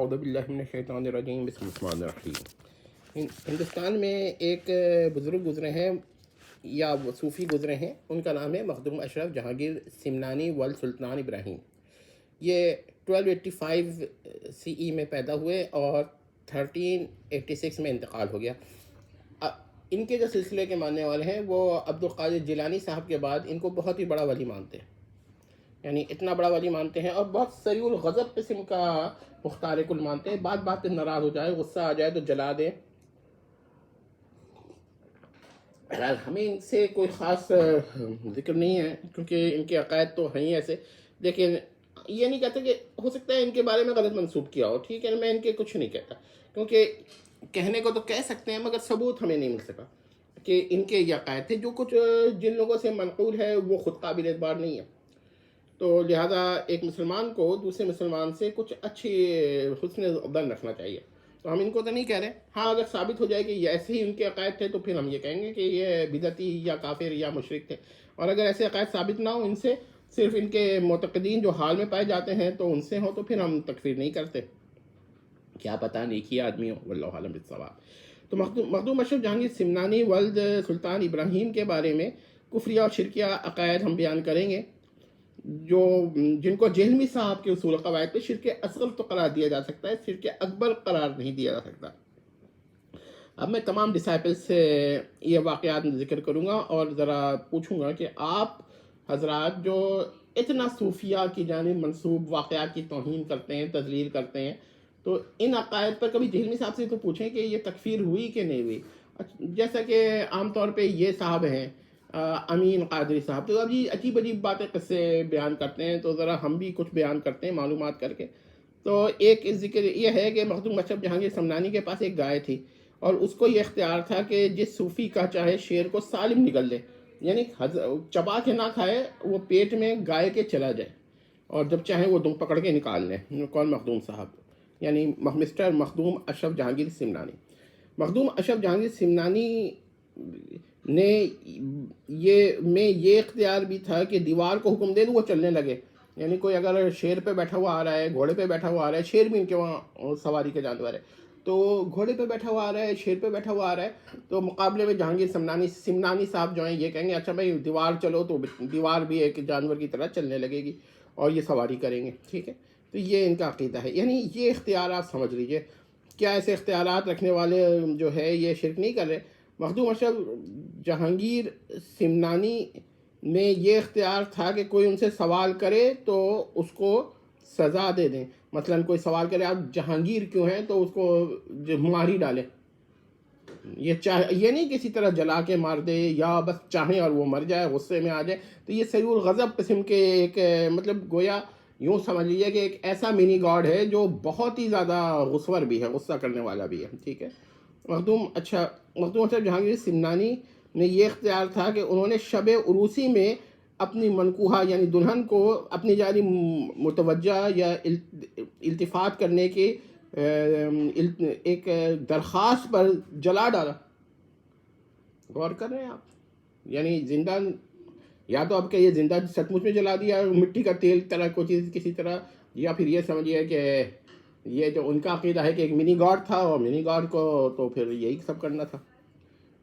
اعوذ باللہ من الشیطان الرجیم، بسم اللہ الرحمن الرحیم۔ ہندوستان میں ایک بزرگ گزرے ہیں یا وہ صوفی گزرے ہیں، ان کا نام ہے مخدوم اشرف جہانگیر سمنانی ولد سلطان ابراہیم۔ یہ 1285 CE میں پیدا ہوئے اور 1386 میں انتقال ہو گیا۔ ان کے جو سلسلے کے ماننے والے ہیں وہ عبد القادر جیلانی صاحب کے بعد ان کو بہت ہی بڑا ولی مانتے ہیں، یعنی اتنا بڑا ولی مانتے ہیں، اور بہت سریع الغضب قسم کا مختار کل مانتے ہیں۔ بات پہ ناراض ہو جائے، غصہ آ جائے تو جلا دیں۔ ہمیں ان سے کوئی خاص ذکر نہیں ہے کیونکہ ان کے عقائد تو ہیں ہی ایسے، لیکن یہ نہیں کہتا کہ ہو سکتا ہے ان کے بارے میں غلط منسوب کیا ہو، ٹھیک ہے، میں ان کے کچھ نہیں کہتا، کیونکہ کہنے کو تو کہہ سکتے ہیں مگر ثبوت ہمیں نہیں مل سکا کہ ان کے یہ عقائد تھے۔ جو کچھ جن لوگوں سے منقول ہے وہ خود قابل اعتبار نہیں ہے، تو لہٰذا ایک مسلمان کو دوسرے مسلمان سے کچھ اچھی حسن ظن رکھنا چاہیے۔ تو ہم ان کو تو نہیں کہہ رہے، ہاں اگر ثابت ہو جائے کہ یہ ایسے ہی ان کے عقائد تھے تو پھر ہم یہ کہیں گے کہ یہ بدعتی یا کافر یا مشرک تھے، اور اگر ایسے عقائد ثابت نہ ہو ان سے، صرف ان کے معتقدین جو حال میں پائے جاتے ہیں تو ان سے ہو، تو پھر ہم تکفیر نہیں کرتے، کیا پتہ نیکی آدمی ہو، واللہ عالم بالصواب۔ تو مخدوم اشرف جہانگیر سمنانی ولد سلطان ابراہیم کے بارے میں کفریہ اور شرکیہ عقائد ہم بیان کریں گے، جن کو جہلمی صاحب کے اصول قواعد پہ شرک اصغر تو قرار دیا جا سکتا ہے، شرک اکبر قرار نہیں دیا جا سکتا۔ اب میں تمام ڈسائپل سے یہ واقعات ذکر کروں گا اور ذرا پوچھوں گا کہ آپ حضرات جو اتنا صوفیہ کی جانب منسوب واقعات کی توہین کرتے ہیں، تذلیل کرتے ہیں، تو ان عقائد پر کبھی جہلمی صاحب سے تو پوچھیں کہ یہ تکفیر ہوئی کہ نہیں ہوئی۔ جیسا کہ عام طور پہ یہ صاحب ہیں امین قادری صاحب، تو اب یہ عجیب عجیب باتیں قصے بیان کرتے ہیں، تو ذرا ہم بھی کچھ بیان کرتے ہیں معلومات کر کے۔ تو ایک ذکر یہ ہے کہ مخدوم اشرف جہانگیر سمنانی کے پاس ایک گائے تھی، اور اس کو یہ اختیار تھا کہ جس صوفی کا چاہے شیر کو سالم نگل لے، یعنی چبا کے نہ کھائے، وہ پیٹ میں گائے کے چلا جائے، اور جب چاہے وہ دم پکڑ کے نکال لیں۔ کون؟ مخدوم صاحب، یعنی مسٹر مخدوم اشرف جہانگیر سمنانی۔ مخدوم اشرف جہانگیر سمنانی نے یہ اختیار بھی تھا کہ دیوار کو حکم دے دوں وہ چلنے لگے، یعنی کوئی اگر شیر پہ بیٹھا ہوا آ رہا ہے، گھوڑے پہ بیٹھا ہوا آ رہا ہے، شیر بھی ان کے وہاں سواری کے جانور ہے، تو گھوڑے پہ بیٹھا ہوا آ رہا ہے، شیر پہ بیٹھا ہوا آ رہا ہے، تو مقابلے میں جہانگیر سمنانی صاحب جو ہیں یہ کہیں گے اچھا بھائی دیوار چلو، تو دیوار بھی ایک جانور کی طرح چلنے لگے گی اور یہ سواری کریں گے، ٹھیک ہے۔ تو یہ ان کا عقیدہ ہے، یعنی یہ اختیارات سمجھ لیجئے۔ کیا ایسے اختیارات رکھنے والے جو ہے یہ شرک نہیں کر رہے؟ مخدوم اشرف جہانگیر سمنانی میں یہ اختیار تھا کہ کوئی ان سے سوال کرے تو اس کو سزا دے دیں، مثلا کوئی سوال کرے آپ جہانگیر کیوں ہیں، تو اس کو مار ہی ڈالیں، یہ نہیں کسی طرح جلا کے مار دے یا بس چاہیں اور وہ مر جائے، غصے میں آ جائے۔ تو یہ سریع الغضب قسم کے ایک مطلب گویا یوں سمجھ لیجیے کہ ایک ایسا منی گاڈ ہے جو بہت ہی زیادہ غصور بھی ہے، غصہ کرنے والا بھی ہے، ٹھیک ہے۔ مخدوم اشرف جہانگیر سمنانی نے یہ اختیار تھا کہ انہوں نے شب عروسی میں اپنی منکوحہ یعنی دلہن کو اپنی جانب متوجہ یا التفات کرنے کی ایک درخواست پر جلا ڈالا۔ غور کر رہے ہیں آپ؟ یعنی زندہ، یا تو آپ کہ یہ زندہ سچ مچ میں جلا دیا مٹی کا تیل طرح کوئی چیز کسی طرح، یا پھر یہ سمجھیے کہ یہ جو ان کا عقیدہ ہے کہ ایک منی گاڈ تھا، اور منی گاڈ کو تو پھر یہی سب کرنا تھا،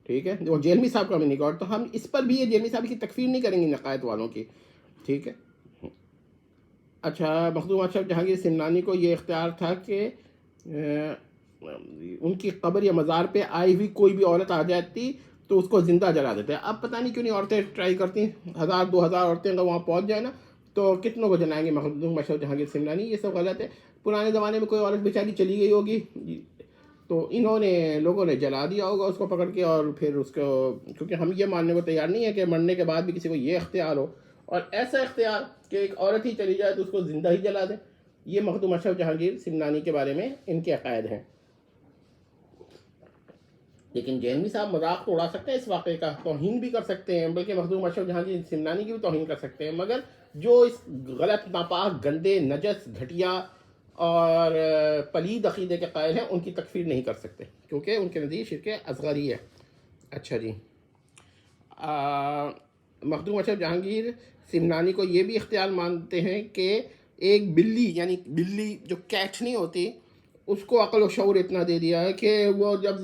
ٹھیک ہے۔ وہ جیلمی صاحب کا منی گاڈ، تو ہم اس پر بھی یہ جیلمی صاحب کی تکفیر نہیں کریں گے عقائد والوں کی، ٹھیک ہے۔ اچھا، مخدوم اشرف جہانگیر سمنانی کو یہ اختیار تھا کہ ان کی قبر یا مزار پہ آئی ہوئی کوئی بھی عورت آ جاتی تو اس کو زندہ جلا دیتے ہیں۔ اب پتہ نہیں کیوں نہیں عورتیں ٹرائی کرتی، 1000-2000 عورتیں اگر وہاں پہنچ جائیں نا تو کتنوں کو جلائیں گے مخدوم اشرف جہانگیر سمنانی؟ یہ سب غلط ہے۔ پرانے زمانے میں کوئی عورت بیچاری چلی گئی ہوگی تو لوگوں نے جلا دیا ہوگا اس کو پکڑ کے، اور پھر اس کو، کیونکہ ہم یہ ماننے کو تیار نہیں ہے کہ مرنے کے بعد بھی کسی کو یہ اختیار ہو، اور ایسا اختیار کہ ایک عورت ہی چلی جائے تو اس کو زندہ ہی جلا دیں۔ یہ مخدوم اشرف جہانگیر سمنانی کے بارے میں ان کے عقائد ہیں۔ لیکن جیلمی صاحب مذاق تو اڑا سکتے ہیں اس واقعے کا، توہین بھی کر سکتے ہیں، بلکہ مخدوم اشرف جہانگیر سمنانی کی بھی توہین کر سکتے ہیں، مگر جو اس غلط، ناپاک، گندے، نجس، گھٹیا اور پلید عقیدے کے قائل ہیں ان کی تکفیر نہیں کر سکتے، کیونکہ ان کے نزدیک شرک اصغر ہی ہے۔ اچھا جی، مخدوم اشرف جہانگیر سمنانی کو یہ بھی اختیار مانتے ہیں کہ ایک بلی، یعنی بلی جو کیٹ نہیں ہوتی، اس کو عقل و شعور اتنا دے دیا ہے کہ وہ جب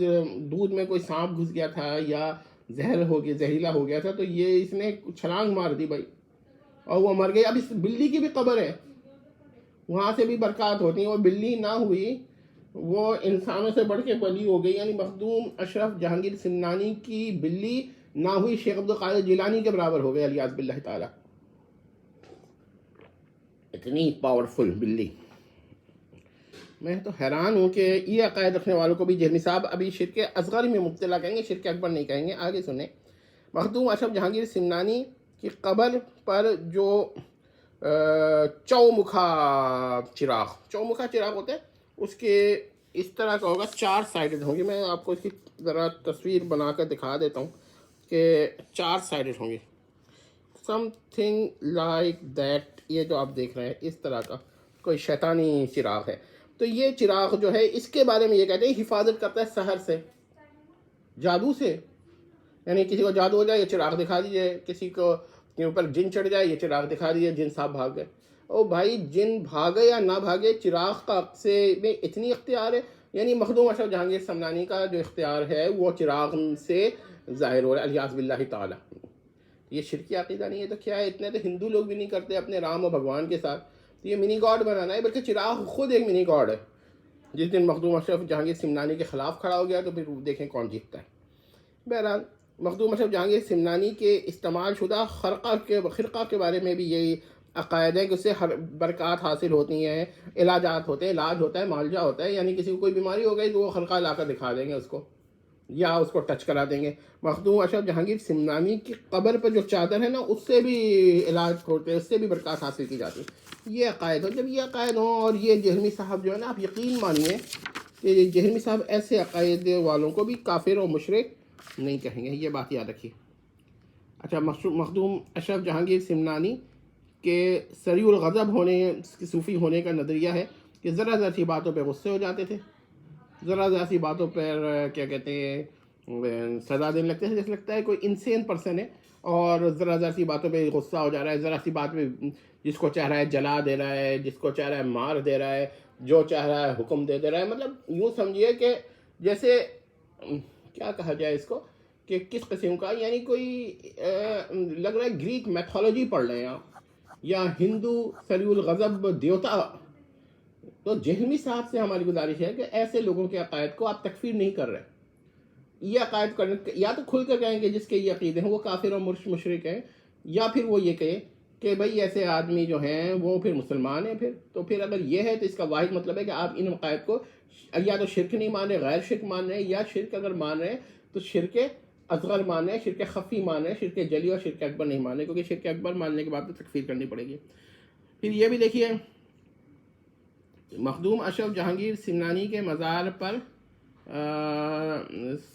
دودھ میں کوئی سانپ گھس گیا تھا یا زہر ہو گیا، زہریلا ہو گیا تھا، تو یہ اس نے چھلانگ مار دی بھائی، اور وہ مر گئی۔ اب اس بلی کی بھی قبر ہے، وہاں سے بھی برکات ہوتی ہیں۔ وہ بلی نہ ہوئی، وہ انسانوں سے بڑھ کے ولی ہو گئی، یعنی مخدوم اشرف جہانگیر سمنانی کی بلی نہ ہوئی شیخ عبد القادر جیلانی کے برابر ہو گئے، الیاذ باللہ تعالی۔ اتنی پاورفل بلی۔ میں تو حیران ہوں کہ یہ عقائد رکھنے والوں کو بھی جہمی صاحب ابھی شرک اصغر میں مبتلا کہیں گے، شرک اکبر نہیں کہیں گے۔ آگے سنیں، مخدوم اشرف جہانگیر سمنانی کی قبر پر جو چومکھا چراغ ہوتا ہے، اس کے اس طرح کا ہوگا، 4 سائڈڈ ہوں گی۔ میں آپ کو اس کی ذرا تصویر بنا کر دکھا دیتا ہوں کہ 4 سائڈڈ ہوں گی، سم تھنگ لائک دیٹ۔ یہ جو آپ دیکھ رہے ہیں اس طرح کا کوئی شیطانی چراغ ہے۔ تو یہ چراغ جو ہے، اس کے بارے میں یہ کہتے ہیں حفاظت کرتا ہے سحر سے، جادو سے، یعنی کسی کو جادو ہو جائے یہ چراغ دکھا دیجئے، کسی کو کے اوپر جن چڑھ جائے یہ چراغ دکھا دیجئے، جن صاحب بھاگ گئے۔ او بھائی، جن بھاگے یا نہ بھاگے، چراغ کا سے میں اتنی اختیار ہے، یعنی مخدوم اشرف جہانگیر سمنانی کا جو اختیار ہے وہ چراغ سے ظاہر ہو رہا ہے، الیاذ باللہ تعالی۔ یہ شرکی عقیدہ نہیں ہے تو کیا ہے؟ اتنے تو ہندو لوگ بھی نہیں کرتے اپنے رام و بھگوان کے ساتھ۔ یہ منی گاڈ بنانا ہے، بلکہ چراغ خود ایک منی گاڈ ہے۔ جس دن مخدوم اشرف جہانگیر سمنانی کے خلاف کھڑا ہو گیا تو پھر دیکھیں کون جیتتا ہے۔ بہرحال مخدوم اشرف جہانگیر سمنانی کے استعمال شدہ خرقہ کے بارے میں بھی یہی عقائد ہے کہ اس سے ہر برکات حاصل ہوتی ہیں، علاجات ہوتے ہیں، علاج ہوتا ہے، معالجہ ہوتا ہے، یعنی کسی کو کوئی بیماری ہو گئی تو وہ خرقہ لا کر دکھا دیں گے اس کو، یا اس کو ٹچ کرا دیں گے۔ مخدوم اشرف جہانگیر سمنانی کی قبر پر جو چادر ہے نا، اس سے بھی علاج ہوتے ہیں، اس سے بھی برکات حاصل کی جاتی ہے۔ یہ عقائد ہو، جب یہ عقائد ہوں، اور یہ جہمی صاحب جو ہے نا، آپ یقین مانیے کہ جہمی صاحب ایسے عقائد والوں کو بھی کافر و مشرک نہیں کہیں گے، یہ بات یاد رکھیے۔ اچھا، مخدوم اشرف جہانگیر سمنانی کے سریع الغضب ہونے، صوفی ہونے کا نظریہ ہے کہ ذرا ذرا سی باتوں پہ غصے ہو جاتے تھے، ذرا ذرا سی باتوں پر کیا کہتے ہیں سزا دینے لگتے ہیں، جیسے لگتا ہے کوئی انسین پرسن ہے اور ذرا ذرا سی باتوں پہ غصہ ہو جا رہا ہے، ذرا سی بات پہ جس کو چاہ رہا ہے جلا دے رہا ہے، جس کو چاہ رہا ہے مار دے رہا ہے، جو چاہ رہا ہے حکم دے دے رہا ہے۔ مطلب یوں سمجھیے کہ جیسے کیا کہا جائے اس کو، کہ کس قسم کا، یعنی کوئی لگ رہا ہے گریک میتھولوجی پڑھ رہے ہیں آپ، یا ہندو سریع الغضب دیوتا۔ تو جہمی صاحب سے ہماری گزارش ہے کہ ایسے لوگوں کے عقائد کو آپ تکفیر نہیں کر رہے۔ یہ عقائد کرنے یا تو کھل کر کہیں کہ جس کے یہ عقیدے ہیں وہ کافر اور مشرک ہیں، یا پھر وہ یہ کہیں کہ بھئی ایسے آدمی جو ہیں وہ پھر مسلمان ہیں۔ تو پھر اگر یہ ہے تو اس کا واحد مطلب ہے کہ آپ ان عقائد کو یا تو شرک نہیں مان رہے، غیر شرک مان رہے ہیں، یا شرک اگر مان رہے ہیں تو شرک اصغر مان رہے ہیں، شرک خفی مان رہے ہیں، شرک جلی اور شرک اکبر نہیں مان رہے، کیونکہ شرک اکبر ماننے کے بعد تو تکفیر کرنی پڑے گی۔ پھر یہ بھی دیکھیے، مخدوم اشرف جہانگیر سمنانی کے مزار پر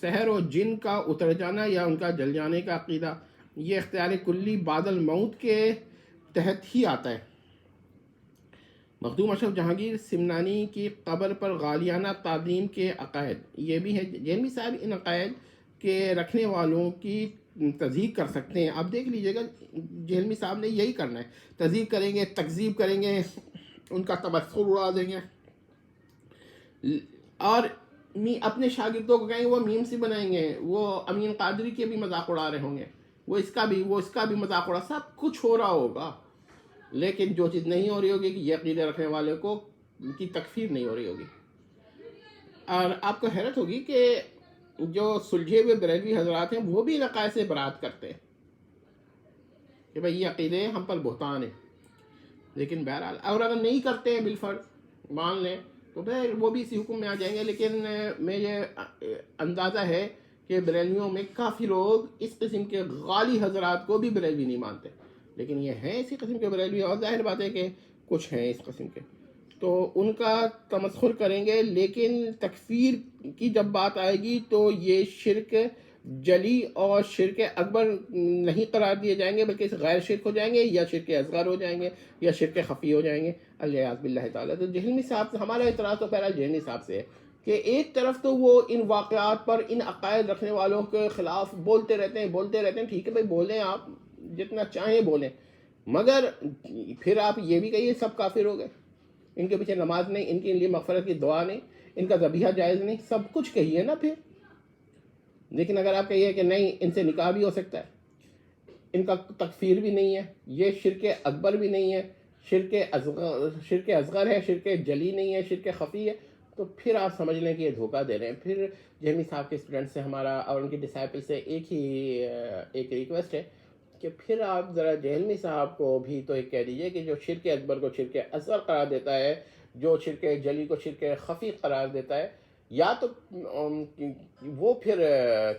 سحر و جن کا اتر جانا یا ان کا جل جانے کا عقیدہ، یہ اختیار کلی بعد الموت کے تحت ہی آتا ہے۔ مخدوم اشرف جہانگیر سمنانی کی قبر پر غالیانہ تعظیم کے عقائد، یہ بھی ہے۔ جہمی صاحب ان عقائد کے رکھنے والوں کی تذییق کر سکتے ہیں۔ آپ دیکھ لیجئے گا جہلمی صاحب نے یہی کرنا ہے، تذییق کریں گے، تکذیب کریں گے، ان کا تبصر اڑا دیں گے، اور اپنے شاگردوں کو کہیں وہ میم سی بنائیں گے، وہ امین قادری کے بھی مذاق اڑا رہے ہوں گے، وہ اس کا بھی مذاق اڑا، سب کچھ ہو رہا ہوگا، لیکن جو چیز نہیں ہو رہی ہوگی کہ یہ عقیدے رکھنے والے کو کی تکفیر نہیں ہو رہی ہوگی۔ اور آپ کو حیرت ہوگی کہ جو سلجھے ہوئے بریلوی حضرات ہیں وہ بھی عقائد سے برات کرتے ہیں کہ بھئی یہ عقیدے ہم پر بہتان ہیں، لیکن بہرحال اور اگر نہیں کرتے ہیں بالفرض مان لیں تو پھر وہ بھی اسی حکم میں آ جائیں گے۔ لیکن مجھے اندازہ ہے کہ بریلویوں میں کافی لوگ اس قسم کے غالی حضرات کو بھی بریلوی نہیں مانتے، لیکن یہ ہیں اسی قسم کے بریلوی، اور ظاہر بات ہے کہ کچھ ہیں اس قسم کے، تو ان کا تمسخر کریں گے۔ لیکن تکفیر کی جب بات آئے گی تو یہ شرک جلی اور شرک اکبر نہیں قرار دیے جائیں گے، بلکہ غیر شرک ہو جائیں گے، یا شرک اصغر ہو جائیں گے، یا شرک خفی ہو جائیں گے، الیاذ باللہ تعالیٰ۔ تو جہلمی صاحب سے ہمارا اعتراض تو پہلا جہلمی صاحب سے ہے کہ ایک طرف تو وہ ان واقعات پر، ان عقائد رکھنے والوں کے خلاف بولتے رہتے ہیں، ٹھیک ہے بھائی بولیں، آپ جتنا چاہیں بولیں، مگر پھر آپ یہ بھی کہیے سب کافر ہو گئے۔ ان کے پیچھے نماز نہیں، ان کے لیے مغفرت کی دعا نہیں، ان کا ذبیحہ جائز نہیں، سب کچھ کہیے نا پھر. لیکن اگر آپ کہیے کہ نہیں ان سے نکاح بھی ہو سکتا ہے، ان کا تکفیر بھی نہیں ہے، یہ شرک اکبر بھی نہیں ہے، شرک اصغر ہے، شرک جلی نہیں ہے، شرک خفی ہے، تو پھر آپ سمجھ لیں کہ یہ دھوکہ دے رہے ہیں. پھر جہمی صاحب کے اسٹوڈنٹ سے ہمارا اور ان کے ڈسائپل سے ایک ریکویسٹ ہے کہ پھر آپ ذرا جہلمی صاحب کو بھی تو ایک کہہ دیجئے کہ جو شرک اکبر کو شرک اصغر قرار دیتا ہے، جو شرک جلی کو شرک خفی قرار دیتا ہے، یا تو وہ پھر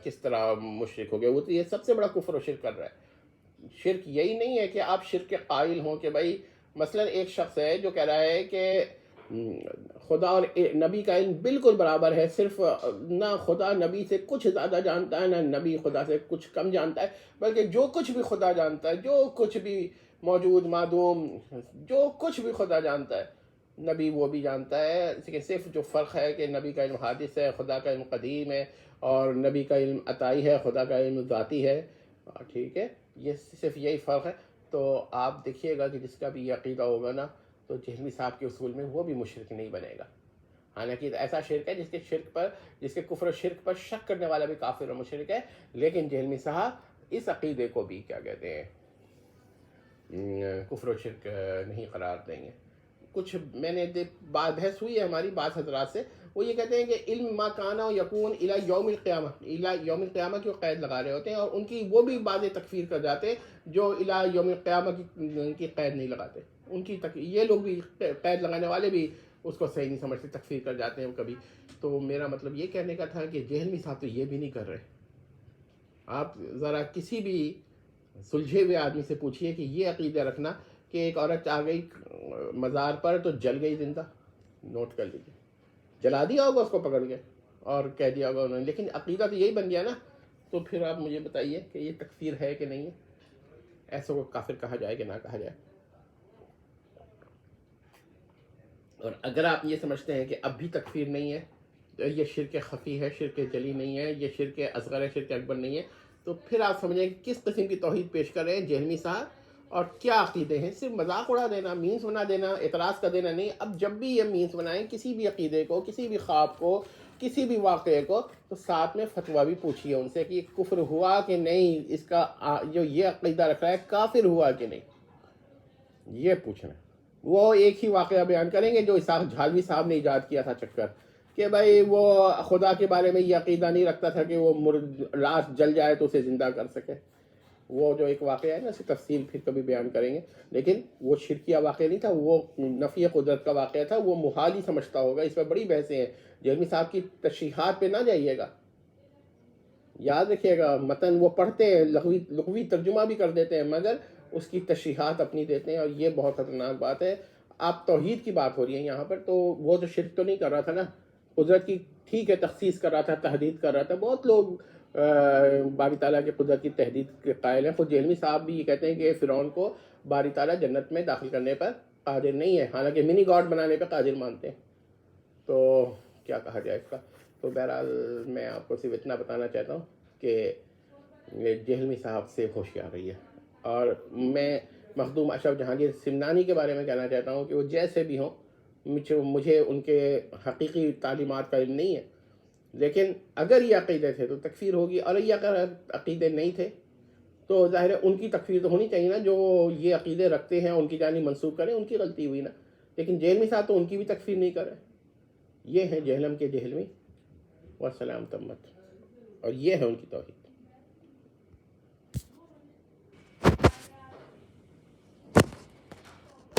کس طرح مشرک ہو گئے. وہ تو یہ سب سے بڑا کفر و شرک کر رہا ہے. شرک یہی نہیں ہے کہ آپ شرک کے قائل ہوں کہ بھائی مثلا ایک شخص ہے جو کہہ رہا ہے کہ خدا اور نبی کا علم بالکل برابر ہے، صرف نہ خدا نبی سے کچھ زیادہ جانتا ہے، نہ نبی خدا سے کچھ کم جانتا ہے، بلکہ جو کچھ بھی خدا جانتا ہے، جو کچھ بھی موجود معدوم، جو کچھ بھی خدا جانتا ہے نبی وہ بھی جانتا ہے. لیکن صرف جو فرق ہے کہ نبی کا علم حادث ہے، خدا کا علم قدیم ہے، اور نبی کا علم عطائی ہے، خدا کا علم ذاتی ہے. ٹھیک ہے، یہ صرف یہی فرق ہے. تو آپ دیکھیے گا کہ جس کا بھی یہ عقیدہ ہوگا نا، تو جہلمی صاحب کے اصول میں وہ بھی مشرک نہیں بنے گا. حالانکہ ایسا شرک ہے جس کے کفر و شرک پر شک کرنے والا بھی کافر و مشرک ہے، لیکن جہلمی صاحب اس عقیدے کو بھی کیا کہتے ہیں کفر و شرک نہیں قرار دیں گے. کچھ میں نے بحث ہوئی ہے ہماری بعض حضرات سے، وہ یہ کہتے ہیں کہ علم ما کانا یکون الی یوم القیامہ، الی یوم القیامہ کی وہ قید لگا رہے ہوتے ہیں، اور ان کی وہ بھی بعض تکفیر کر جاتے ہیں جو الی یوم القیامہ کی قید نہیں لگاتے. ان کی یہ لوگ بھی قید لگانے والے بھی اس کو صحیح نہیں سمجھتے، تکفیر کر جاتے ہیں کبھی. تو میرا مطلب یہ کہنے کا تھا کہ جہلمی صاحب تو یہ بھی نہیں کر رہے. آپ ذرا کسی بھی سلجھے ہوئے آدمی سے پوچھئے کہ یہ عقیدہ رکھنا کہ ایک عورت آ گئی مزار پر تو جل گئی زندہ، نوٹ کر لیجیے، جلا دیا ہوگا اس کو پکڑ کے اور کہہ دیا ہوگا انہوں نے، لیکن عقیدہ تو یہی بن گیا نا. تو پھر آپ مجھے بتائیے کہ یہ تکفیر ہے کہ نہیں ہے، ایسا کو کافر کہا جائے کہ نہ کہا جائے. اور اگر آپ یہ سمجھتے ہیں کہ اب بھی تکفیر نہیں ہے، یہ شرک خفی ہے، شرک جلی نہیں ہے، یہ شرک اصغر ہے، شرک اکبر نہیں ہے، تو پھر آپ سمجھیں کہ کس قسم کی توحید پیش کر رہے ہیں جہلمی صاحب، اور کیا عقیدے ہیں. صرف مذاق اڑا دینا، مینس بنا دینا، اعتراض کر دینا نہیں. اب جب بھی یہ مینس بنائیں کسی بھی عقیدے کو، کسی بھی خواب کو، کسی بھی واقعے کو، تو ساتھ میں فتویٰ بھی پوچھیے ان سے کہ یہ کفر ہوا کہ نہیں، اس کا جو یہ عقیدہ رکھ رہا ہے کافر ہوا کہ نہیں، یہ پوچھنا. وہ ایک ہی واقعہ بیان کریں گے جو اسحاق جھالوی صاحب نے ایجاد کیا تھا چکر، کہ بھائی وہ خدا کے بارے میں یہ عقیدہ نہیں رکھتا تھا کہ وہ لاش جل جائے تو اسے زندہ کر سکے. وہ جو ایک واقعہ ہے نا، اس کی تفصیل پھر کبھی بیان کریں گے. لیکن وہ شرکیہ واقعہ نہیں تھا، وہ نفی قدرت کا واقعہ تھا. وہ محال ہی سمجھتا ہوگا، اس پر بڑی بحثیں ہیں. جہلمی صاحب کی تشریحات پہ نہ جائیے گا، یاد رکھیے گا متن وہ پڑھتے ہیں، لغوی ترجمہ بھی کر دیتے ہیں، مگر اس کی تشریحات اپنی دیتے ہیں، اور یہ بہت خطرناک بات ہے. آپ توحید کی بات ہو رہی ہے یہاں پر، تو وہ تو شرک تو نہیں کر رہا تھا نا، قدرت کی ٹھیک ہے تخصیص کر رہا تھا، تحدید کر رہا تھا. بہت لوگ باری تعالیٰ کے قدرت کی تحدید کے قائل ہیں. خود جہلمی صاحب بھی یہ کہتے ہیں کہ فرعون کو باری تعالیٰ جنت میں داخل کرنے پر قادر نہیں ہے، حالانکہ منی گاڈ بنانے پہ قادر مانتے ہیں. تو کیا کہا جائے اس کا. تو بہرحال میں آپ کو صرف اتنا بتانا چاہتا ہوں کہ جہلمی صاحب سے ہوشیار رہی ہے. اور میں مخدوم اشرف جہانگیر سمنانی کے بارے میں کہنا چاہتا ہوں کہ وہ جیسے بھی ہوں، مجھے ان کے حقیقی تعلیمات کا علم نہیں ہے، لیکن اگر یہ عقیدے تھے تو تکفیر ہوگی، اور یہ اگر عقیدے نہیں تھے تو ظاہر ہے ان کی تکفیر تو ہونی چاہیے نا. جو یہ عقیدے رکھتے ہیں ان کی جانب منسوخ کریں، ان کی غلطی ہوئی نا. لیکن جہلمی صاحب تو ان کی بھی تکفیر نہیں کر رہے. یہ ہیں جہلم کے جہلمی، والسلام تمت، اور یہ ہے ان کی توحید.